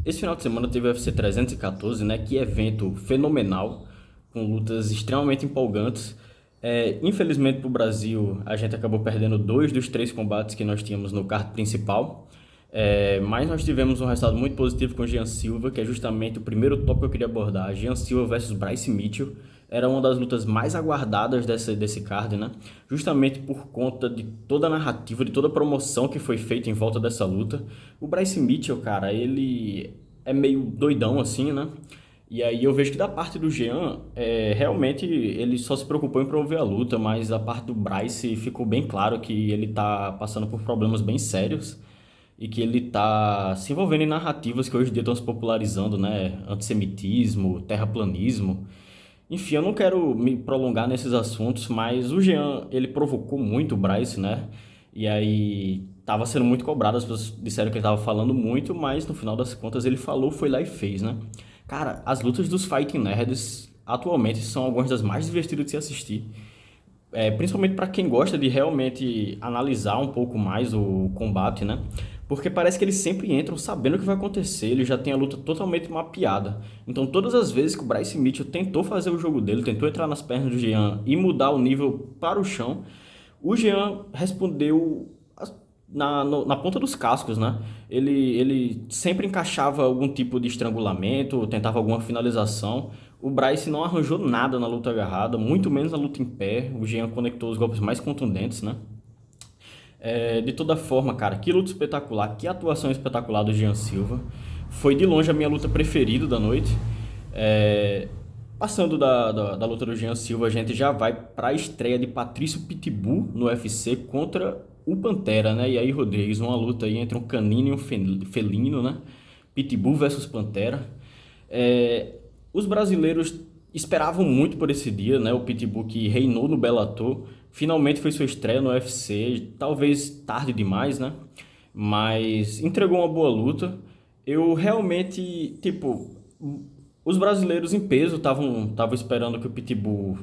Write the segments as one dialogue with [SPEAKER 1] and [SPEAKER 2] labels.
[SPEAKER 1] Esse final de semana teve o UFC 314, né? Que evento fenomenal, com lutas extremamente empolgantes. Infelizmente para o Brasil, a gente acabou perdendo dois dos três combates que nós tínhamos no card principal. Mas nós tivemos um resultado muito positivo com o Jean Silva, que é justamente o primeiro tópico que eu queria abordar. Jean Silva versus Bryce Mitchell era uma das lutas mais aguardadas desse card, né? Justamente por conta de toda a narrativa, de toda a promoção que foi feita em volta dessa luta. O Bryce Mitchell, cara, ele é meio doidão assim, né? E aí eu vejo que da parte do Jean, realmente ele só se preocupou em promover a luta, mas a parte do Bryce ficou bem claro que ele tá passando por problemas bem sérios e que ele tá se envolvendo em narrativas que hoje em dia estão se popularizando, né? Antissemitismo, terraplanismo. Enfim, eu não quero me prolongar nesses assuntos, mas o Jean, ele provocou muito o Bryce, né? E aí tava sendo muito cobrado, as pessoas disseram que ele tava falando muito, mas no final das contas ele falou, foi lá e fez, né? Cara, as lutas dos Fighting Nerds atualmente são algumas das mais divertidas de se assistir. Principalmente para quem gosta de realmente analisar um pouco mais o combate, né? Porque parece que eles sempre entram sabendo o que vai acontecer, ele já tem a luta totalmente mapeada. Então, todas as vezes que o Bryce Mitchell tentou fazer o jogo dele, tentou entrar nas pernas do Jean e mudar o nível para o chão, o Jean respondeu na ponta dos cascos, né? Ele sempre encaixava algum tipo de estrangulamento, tentava alguma finalização. O Bryce não arranjou nada na luta agarrada, muito menos na luta em pé. O Jean conectou os golpes mais contundentes, né? De toda forma, cara, que luta espetacular, que atuação espetacular do Jean Silva. Foi de longe a minha luta preferida da noite. É, Passando da luta do Jean Silva, a gente já vai para a estreia de Patrício Pitbull no UFC contra o Pantera, né? E aí, Rodrigues, uma luta aí entre um canino e um felino, né? Pitbull versus Pantera. É, os brasileiros esperavam muito por esse dia, né? O Pitbull que reinou no Bellator, finalmente foi sua estreia no UFC, talvez tarde demais, né? Mas entregou uma boa luta. Eu realmente, tipo, os brasileiros em peso estavam esperando que o Pitbull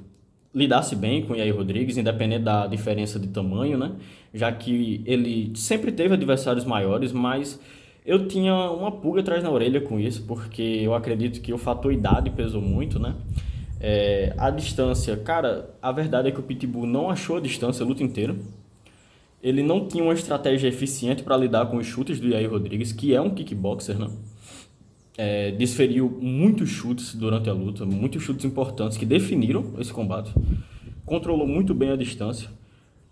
[SPEAKER 1] lidasse bem com o Yair Rodrigues, independente da diferença de tamanho, né? Já que ele sempre teve adversários maiores, mas eu tinha uma pulga atrás na orelha com isso, porque eu acredito que o fator idade pesou muito, né? A distância, cara, a verdade é que o Pitbull não achou a distância a luta inteira. Ele não tinha uma estratégia eficiente para lidar com os chutes do Yair Rodrigues, que é um kickboxer, né? Desferiu muitos chutes durante a luta, muitos chutes importantes que definiram esse combate. Controlou muito bem a distância.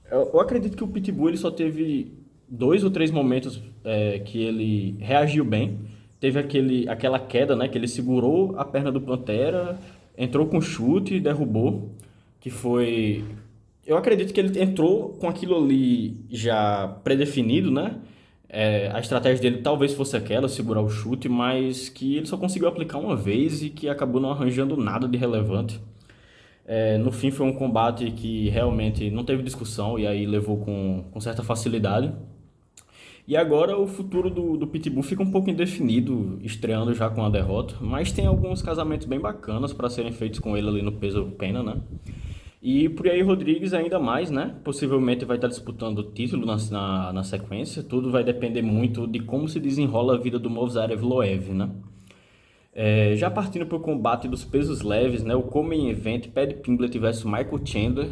[SPEAKER 1] Eu acredito que o Pitbull ele só teve dois ou três momentos que ele reagiu bem. Teve aquela queda, né? Que ele segurou a perna do Pantera, entrou com chute e derrubou. Que foi. Eu acredito que ele entrou com aquilo ali já predefinido, né? A estratégia dele talvez fosse aquela, segurar o chute, mas que ele só conseguiu aplicar uma vez e que acabou não arranjando nada de relevante. No fim foi um combate que realmente não teve discussão e aí levou com certa facilidade. E agora o futuro do Pitbull fica um pouco indefinido, estreando já com a derrota, mas tem alguns casamentos bem bacanas para serem feitos com ele ali no peso pena, né? E por aí Rodrigues ainda mais, né? Possivelmente vai estar disputando o título na sequência. Tudo vai depender muito de como se desenrola a vida do Movsar Evloev, né? Já partindo para o combate dos pesos leves, né? O Co-Main Event, Paddy Pimblett versus Michael Chandler.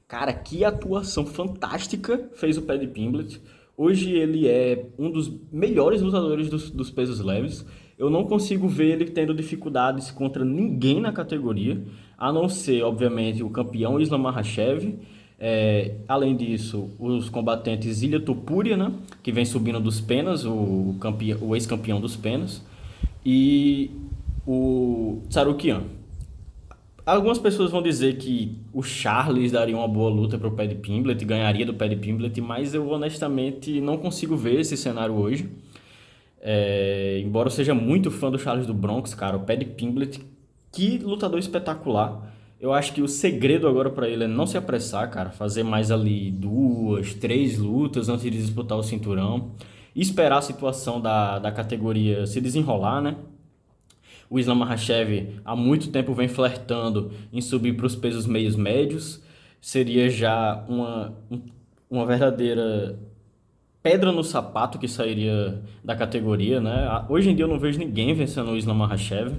[SPEAKER 1] Cara, que atuação fantástica fez o Paddy Pimblett. Hoje ele é um dos melhores lutadores dos pesos leves. Eu não consigo ver ele tendo dificuldades contra ninguém na categoria, a não ser, obviamente, o campeão Islam Makhachev. Além disso, os combatentes Ilya Topuria, né? Que vem subindo dos penas, o ex-campeão dos penas e o Tsarukian. Algumas pessoas vão dizer que o Charles daria uma boa luta para o Paddy Pimblett, ganharia do Paddy Pimblett, mas eu honestamente não consigo ver esse cenário hoje. Embora eu seja muito fã do Charles do Bronx, cara, o Paddy Pimblett, que lutador espetacular. Eu acho que o segredo agora para ele é não se apressar, cara, fazer mais ali duas, três lutas antes de disputar o cinturão, e esperar a situação da categoria se desenrolar, né? O Islam Makhachev há muito tempo vem flertando em subir para os pesos meios médios. Seria já uma verdadeira pedra no sapato que sairia da categoria, né? Hoje em dia eu não vejo ninguém vencendo o Islam Makhachev,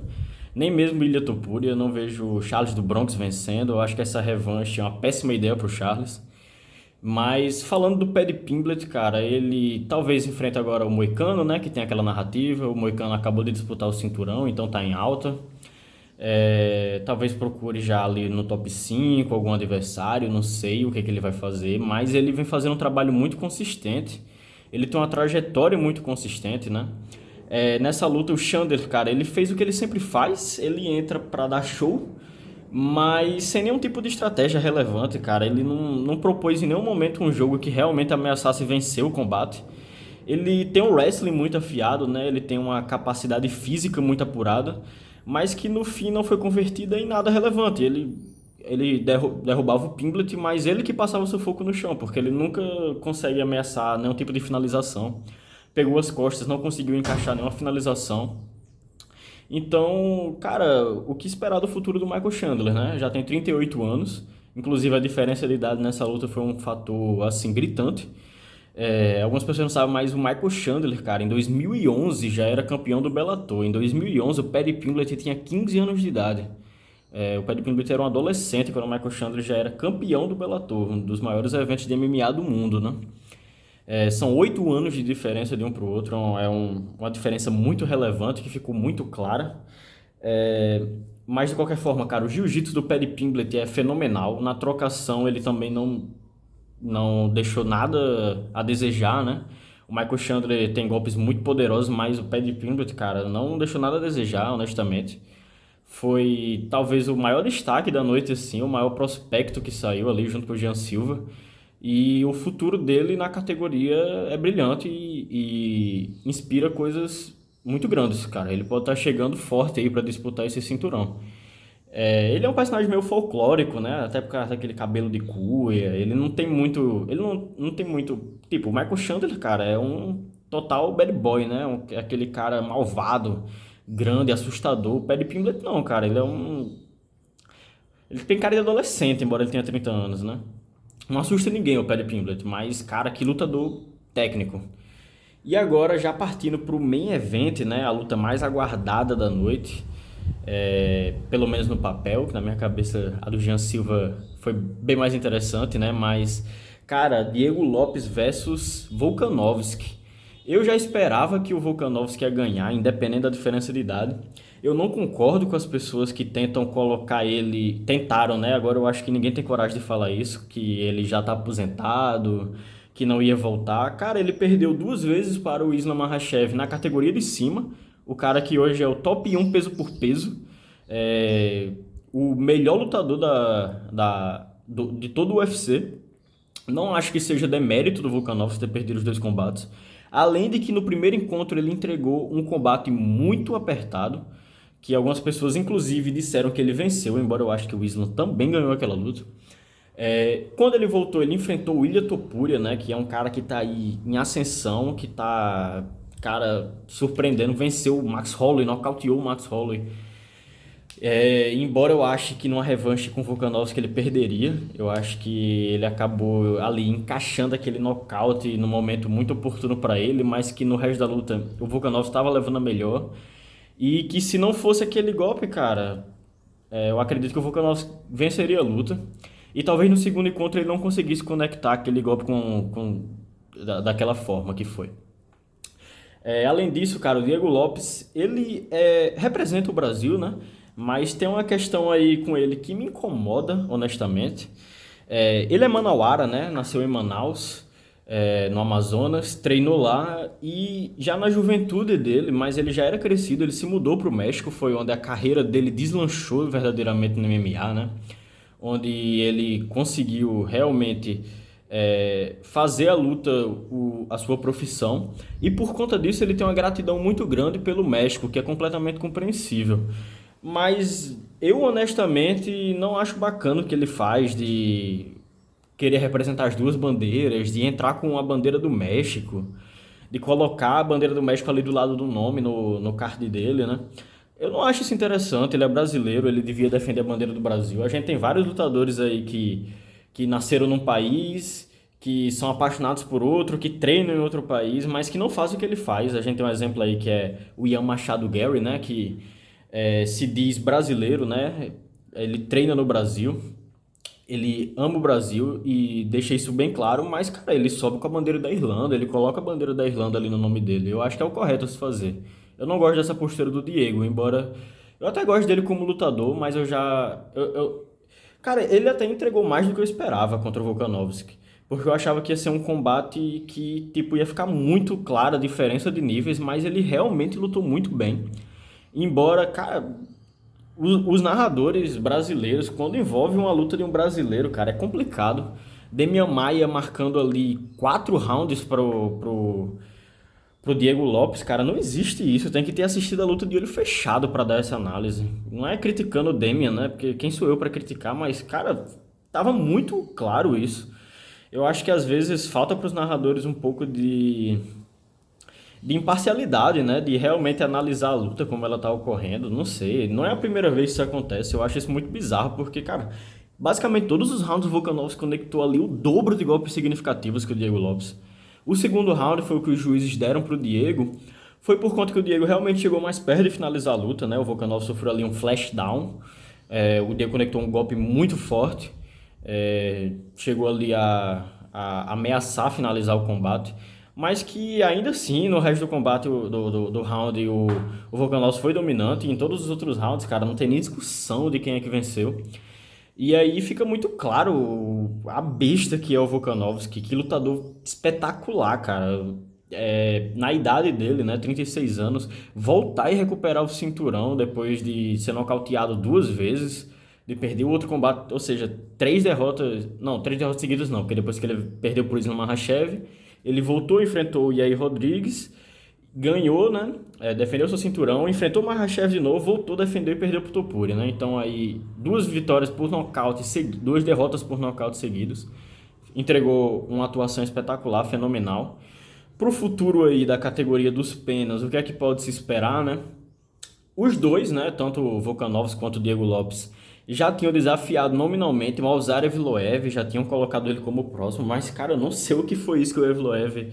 [SPEAKER 1] nem mesmo o Ilia Topuria, eu não vejo o Charles do Bronx vencendo. Eu acho que essa revanche é uma péssima ideia pro Charles. Mas falando do Paddy Pimblett, cara, ele talvez enfrente agora o Moicano, né? Que tem aquela narrativa. O Moicano acabou de disputar o cinturão, então tá em alta. Talvez procure já ali no top 5 algum adversário, não sei o que ele vai fazer, mas ele vem fazendo um trabalho muito consistente. Ele tem uma trajetória muito consistente, né? Nessa luta, o Chandler, cara, ele fez o que ele sempre faz, ele entra pra dar show, mas sem nenhum tipo de estratégia relevante, cara. Ele não propôs em nenhum momento um jogo que realmente ameaçasse vencer o combate. Ele tem um wrestling muito afiado, né? Ele tem uma capacidade física muito apurada, mas que no fim não foi convertida em nada relevante. Ele derrubava o Pimblett, mas ele que passava o sufoco no chão, porque ele nunca consegue ameaçar nenhum tipo de finalização. Pegou as costas, não conseguiu encaixar nenhuma finalização. Então, cara, o que esperar do futuro do Michael Chandler, né? Já tem 38 anos, inclusive a diferença de idade nessa luta foi um fator, assim, gritante. Algumas pessoas não sabem, mas o Michael Chandler, cara, em 2011 já era campeão do Bellator. Em 2011 o Paddy Pimblett tinha 15 anos de idade. O Paddy Pimblett era um adolescente quando o Michael Chandler já era campeão do Bellator, um dos maiores eventos de MMA do mundo, né? São 8 anos de diferença de um para o outro, uma diferença muito relevante que ficou muito clara. É, mas de qualquer forma, cara, o jiu-jitsu do Paddy Pimblett é fenomenal. Na trocação ele também não deixou nada a desejar, né? O Michael Chandler tem golpes muito poderosos, mas o Paddy Pimblett, cara, não deixou nada a desejar, honestamente. Foi talvez o maior destaque da noite, assim, o maior prospecto que saiu ali junto com o Jean Silva. E o futuro dele na categoria é brilhante e inspira coisas muito grandes, cara. Ele pode estar chegando forte aí para disputar esse cinturão. Ele é um personagem meio folclórico, né? Até por causa daquele cabelo de cuia. Ele não tem muito. Ele não tem muito. Tipo, o Michael Chandler, cara, é um total bad boy, né? Aquele cara malvado, grande, assustador. O Paddy Pimblett não, cara. Ele tem cara de adolescente, embora ele tenha 30 anos, né? Não assusta ninguém o Paddy Pimblett, mas, cara, que lutador técnico. E agora, já partindo para o main event, né? A luta mais aguardada da noite. Pelo menos no papel, que na minha cabeça a do Jean Silva foi bem mais interessante, né? Mas, cara, Diego Lopes versus Volkanovski. Eu já esperava que o Volkanovski ia ganhar, independente da diferença de idade. Eu não concordo com as pessoas que tentam colocar ele. Tentaram, né? Agora eu acho que ninguém tem coragem de falar isso, que ele já tá aposentado, que não ia voltar. Cara, ele perdeu 2 vezes para o Islam Makhachev na categoria de cima. O cara que hoje é o top 1 peso por peso. O melhor lutador de todo o UFC. Não acho que seja demérito do Volkanovski ter perdido os 2 combates. Além de que no primeiro encontro ele entregou um combate muito apertado, que algumas pessoas inclusive disseram que ele venceu, embora eu acho que o Islam também ganhou aquela luta. Quando ele voltou, ele enfrentou o Ilia Topuria, né, que é um cara que tá aí em ascensão, que tá, cara, surpreendendo, venceu o Max Holloway, nocauteou o Max Holloway. Embora eu ache que numa revanche com o Volkanovski ele perderia, eu acho que ele acabou ali encaixando aquele nocaute no momento muito oportuno para ele, mas que no resto da luta o Volkanovski estava levando a melhor. E que se não fosse aquele golpe, cara, eu acredito que o Volkanovski venceria a luta. E talvez no segundo encontro ele não conseguisse conectar aquele golpe daquela forma que foi. Além disso, cara, o Diego Lopes, ele representa o Brasil, né? Mas tem uma questão aí com ele que me incomoda, honestamente. Ele é manauara, né? Nasceu em Manaus, no Amazonas, treinou lá e já na juventude dele, mas ele já era crescido, ele se mudou para o México, foi onde a carreira dele deslanchou verdadeiramente no MMA, né? Onde ele conseguiu realmente fazer a luta a sua profissão, e por conta disso ele tem uma gratidão muito grande pelo México, que é completamente compreensível. Mas eu honestamente não acho bacana o que ele faz de querer representar as 2 bandeiras, de entrar com a bandeira do México, de colocar a bandeira do México ali do lado do nome no card dele, né? Eu não acho isso interessante, ele é brasileiro, ele devia defender a bandeira do Brasil. A gente tem vários lutadores aí que nasceram num país, que são apaixonados por outro, que treinam em outro país, mas que não fazem o que ele faz. A gente tem um exemplo aí que é o Ian Machado Gary, né? Que se diz brasileiro, né? Ele treina no Brasil, ele ama o Brasil e deixa isso bem claro, mas, cara, ele sobe com a bandeira da Irlanda, ele coloca a bandeira da Irlanda ali no nome dele. Eu acho que é o correto a se fazer. Eu não gosto dessa postura do Diego, embora eu até gosto dele como lutador, mas eu já. Cara, ele até entregou mais do que eu esperava contra o Volkanovski. Porque eu achava que ia ser um combate que, tipo, ia ficar muito clara a diferença de níveis, mas ele realmente lutou muito bem. Embora, cara, os narradores brasileiros, quando envolve uma luta de um brasileiro, cara, é complicado. Demian Maia marcando ali 4 rounds pro Diego Lopes, cara, não existe isso. Tem que ter assistido a luta de olho fechado pra dar essa análise. Não é criticando o Demian, né? Porque quem sou eu pra criticar, mas, cara, tava muito claro isso. Eu acho que às vezes falta pros narradores um pouco de imparcialidade, né? De realmente analisar a luta como ela tá ocorrendo. Não sei, não é a primeira vez que isso acontece. Eu acho isso muito bizarro, porque, cara, basicamente todos os rounds o Volkanovski conectou ali o dobro de golpes significativos que o Diego Lopes. O segundo round foi o que os juízes deram pro Diego. Foi por conta que o Diego realmente chegou mais perto de finalizar a luta, né? O Volkanovski sofreu ali um flash down. O Diego conectou um golpe muito forte. Chegou ali a ameaçar finalizar o combate. Mas que ainda assim, no resto do combate do round, o Volkanovski foi dominante. E em todos os outros rounds, cara, não tem nem discussão de quem é que venceu. E aí fica muito claro a besta que é o Volkanovski, que lutador espetacular, cara. Na idade dele, né, 36 anos, voltar e recuperar o cinturão depois de ser nocauteado 2 vezes, de perder o outro combate, ou seja, 3 derrotas, não, 3 derrotas seguidas não, porque depois que ele perdeu por Islam Makhachev, ele voltou, enfrentou o Yair Rodrigues, ganhou, né? Defendeu seu cinturão, enfrentou o Makhachev de novo, voltou, defendeu e perdeu pro Topuria, né? Então aí 2 vitórias por nocaute, 2 derrotas por nocaute seguidos. Entregou uma atuação espetacular, fenomenal. Pro futuro aí da categoria dos penas, o que é que pode se esperar, né? Os dois, né, tanto o Volkanovski quanto o Diego Lopes, já tinham desafiado nominalmente o Movsar Evloev, já tinham colocado ele como próximo, mas, cara, eu não sei o que foi isso que o Evloev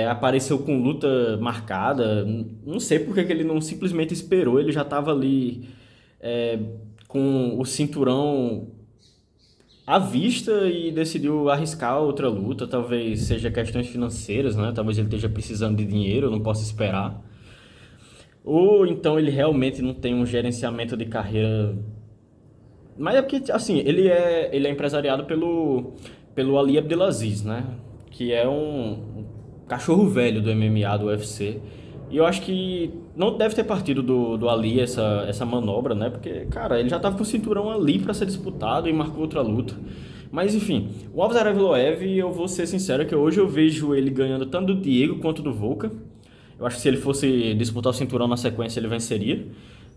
[SPEAKER 1] apareceu com luta marcada. Não sei por que que ele não simplesmente esperou, ele já estava ali é, com o cinturão à vista e decidiu arriscar outra luta. Talvez seja questões financeiras, né? Talvez ele esteja precisando de dinheiro, eu não posso esperar. Ou então ele realmente não tem um gerenciamento de carreira. Mas é porque, assim, ele é empresariado pelo Ali Abdelaziz, né? Que é um cachorro velho do MMA, do UFC. E eu acho que não deve ter partido do Ali essa manobra, né? Porque, cara, ele já tava com o cinturão ali pra ser disputado e marcou outra luta. Mas, enfim, o Alves Aravloev, eu vou ser sincero que hoje eu vejo ele ganhando tanto do Diego quanto do Volkan. Eu acho que se ele fosse disputar o cinturão na sequência, ele venceria.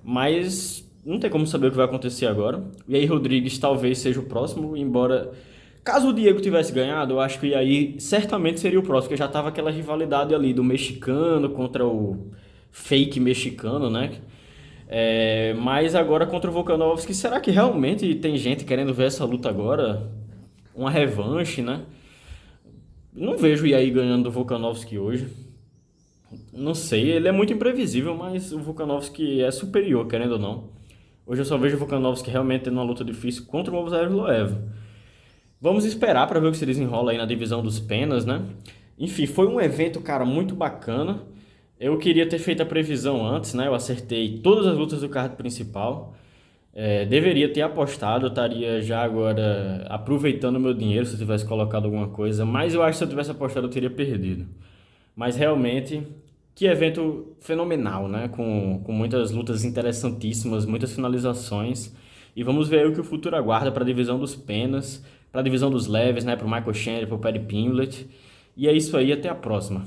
[SPEAKER 1] Mas não tem como saber o que vai acontecer agora. E aí, Rodrigues talvez seja o próximo, embora. Caso o Diego tivesse ganhado, eu acho que aí certamente seria o próximo, porque já tava aquela rivalidade ali do mexicano contra o fake mexicano, né? Mas agora contra o Volkanovski, será que realmente tem gente querendo ver essa luta agora? Uma revanche, né? Não vejo o Yair ganhando do Volkanovski hoje. Não sei, ele é muito imprevisível, mas o Volkanovski é superior, querendo ou não. Hoje eu só vejo o Volkanovski realmente tendo uma luta difícil contra o Movsar Evloev. Vamos esperar para ver o que se desenrola aí na divisão dos penas, né? Enfim, foi um evento, cara, muito bacana. Eu queria ter feito a previsão antes, né? Eu acertei todas as lutas do card principal. Deveria ter apostado, eu estaria já agora aproveitando o meu dinheiro se eu tivesse colocado alguma coisa, mas eu acho que se eu tivesse apostado eu teria perdido. Mas realmente, que evento fenomenal, né? Com muitas lutas interessantíssimas, muitas finalizações. E vamos ver aí o que o futuro aguarda para a divisão dos penas, para a divisão dos leves, né? Para o Michael Chandler, para o Paddy Pimblett. E é isso aí, até a próxima.